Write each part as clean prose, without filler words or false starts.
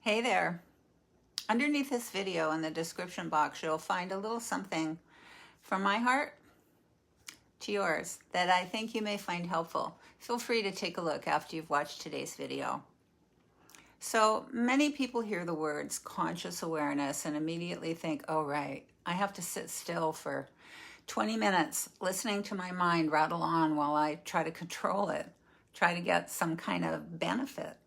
Hey there. Underneath this video in the description box, you'll find a little something from my heart to yours that I think you may find helpful. Feel free to take a look after you've watched today's video. So many people hear the words conscious awareness and immediately think, oh, right, I have to sit still for 20 minutes listening to my mind rattle on while I try to control it, try to get some kind of benefit.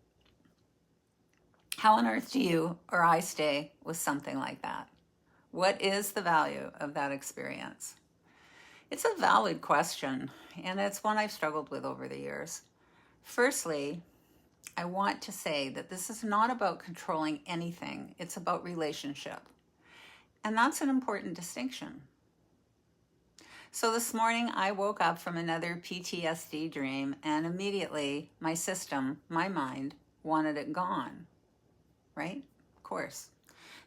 How on earth do you or I stay with something like that? What is the value of that experience? It's a valid question, and it's one I've struggled with over the years. Firstly, I want to say that this is not about controlling anything. It's about relationship. And that's an important distinction. So this morning I woke up from another PTSD dream, and immediately my system, my mind, wanted it gone. Right? Of course.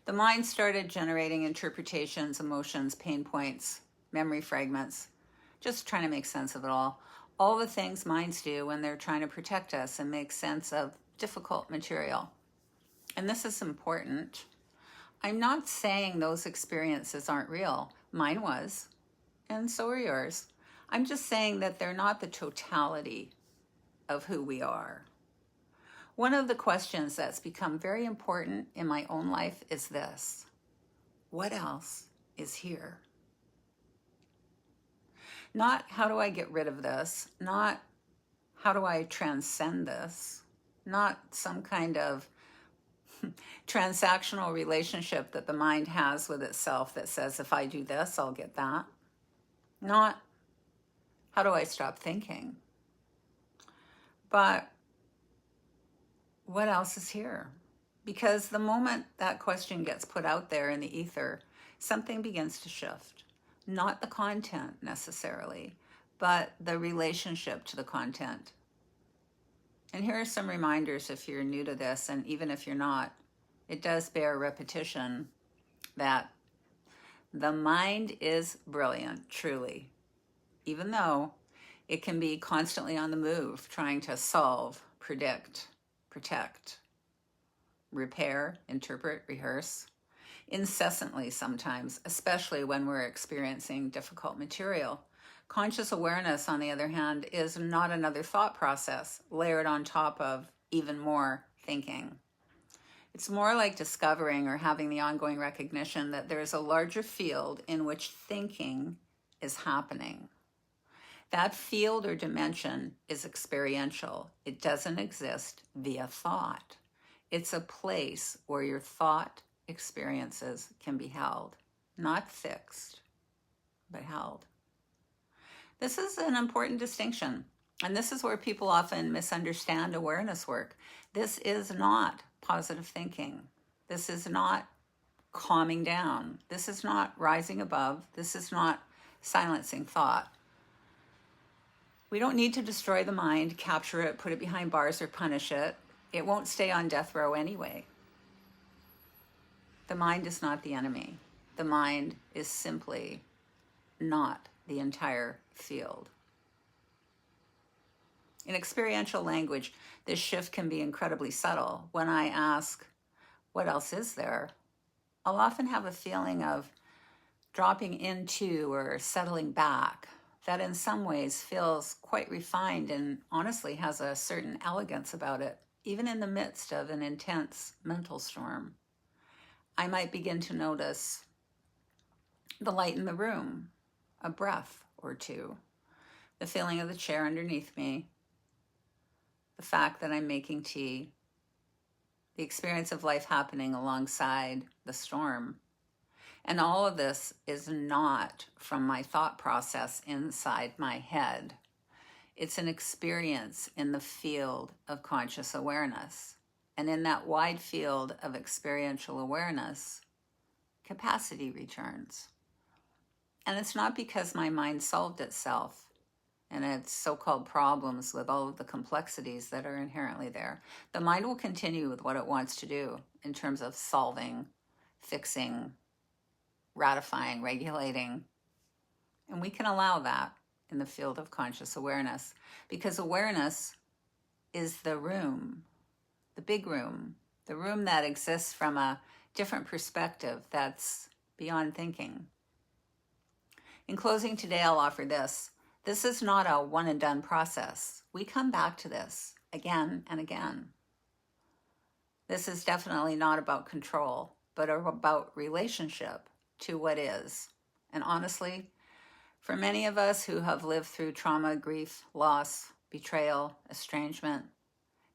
The mind started generating interpretations, emotions, pain points, memory fragments, just trying to make sense of it all. All the things minds do when they're trying to protect us and make sense of difficult material. And this is important. I'm not saying those experiences aren't real. Mine was, and so are yours. I'm just saying that they're not the totality of who we are. One of the questions that's become very important in my own life is this: what else is here? Not how do I get rid of this, not how do I transcend this, not some kind of transactional relationship that the mind has with itself that says if I do this, I'll get that. Not how do I stop thinking, but what else is here? Because the moment that question gets put out there in the ether, something begins to shift. Not the content necessarily, but the relationship to the content. And here are some reminders if you're new to this, and even if you're not, it does bear repetition that the mind is brilliant, truly, even though it can be constantly on the move, trying to solve, predict, protect, repair, interpret, rehearse, incessantly sometimes, especially when we're experiencing difficult material. Conscious awareness, on the other hand, is not another thought process layered on top of even more thinking. It's more like discovering or having the ongoing recognition that there's a larger field in which thinking is happening. That field or dimension is experiential. It doesn't exist via thought. It's a place where your thought experiences can be held, not fixed, but held. This is an important distinction, and this is where people often misunderstand awareness work. This is not positive thinking. This is not calming down. This is not rising above. This is not silencing thought. We don't need to destroy the mind, capture it, put it behind bars, or punish it. It won't stay on death row anyway. The mind is not the enemy. The mind is simply not the entire field. In experiential language, this shift can be incredibly subtle. When I ask, what else is there? I'll often have a feeling of dropping into or settling back that in some ways feels quite refined and honestly has a certain elegance about it, even in the midst of an intense mental storm. I might begin to notice the light in the room, a breath or two, the feeling of the chair underneath me, the fact that I'm making tea, the experience of life happening alongside the storm. And all of this is not from my thought process inside my head. It's an experience in the field of conscious awareness. And in that wide field of experiential awareness, capacity returns. And it's not because my mind solved itself and its so-called problems with all of the complexities that are inherently there. The mind will continue with what it wants to do in terms of solving, fixing, ratifying, regulating. And we can allow that in the field of conscious awareness, because awareness is the room, the big room, the room that exists from a different perspective that's beyond thinking. In closing today, I'll offer this. This is not a one and done process. We come back to this again and again. This is definitely not about control, but about relationship to what is. And honestly, for many of us who have lived through trauma, grief, loss, betrayal, estrangement,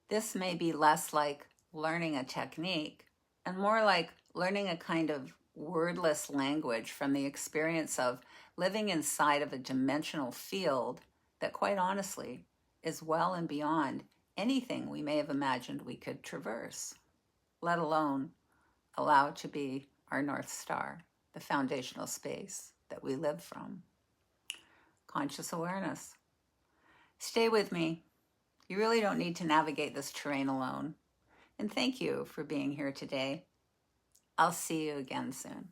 this may be less like learning a technique and more like learning a kind of wordless language from the experience of living inside of a dimensional field that, quite honestly, is well and beyond anything we may have imagined we could traverse, let alone allow to be our North Star, the foundational space that we live from. Conscious awareness. Stay with me. You really don't need to navigate this terrain alone. And thank you for being here today. I'll see you again soon.